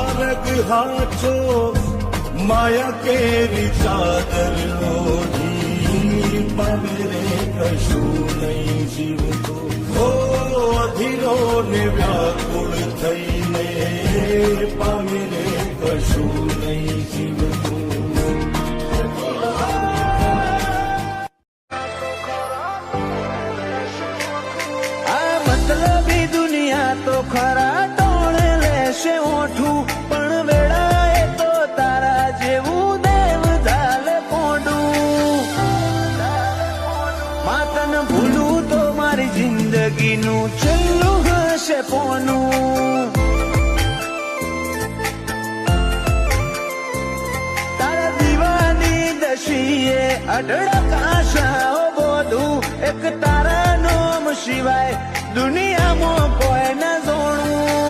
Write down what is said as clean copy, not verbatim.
માર્ગ હાચો માયા કેરી ચાદર ઓઢી પામે રે કશું નહીં જીવતો ઓ અધીરો ને વ્યાકુળ થઈને પામે રે કશું નહીં જીવતો આ મતલબી દુનિયા તો ખરા ટોળે લેશે ઓઠું પણ વેળાએ તો તારા જેવું દેવ ધાલે કોડું માતન ભૂલું તો મારી જિંદગીનું છેલ્લું હશે પોનું તારા દીવાની દશીએ અઢળક આશાઓ બોધું એક તારા નોમ સિવાય દુનિયામાં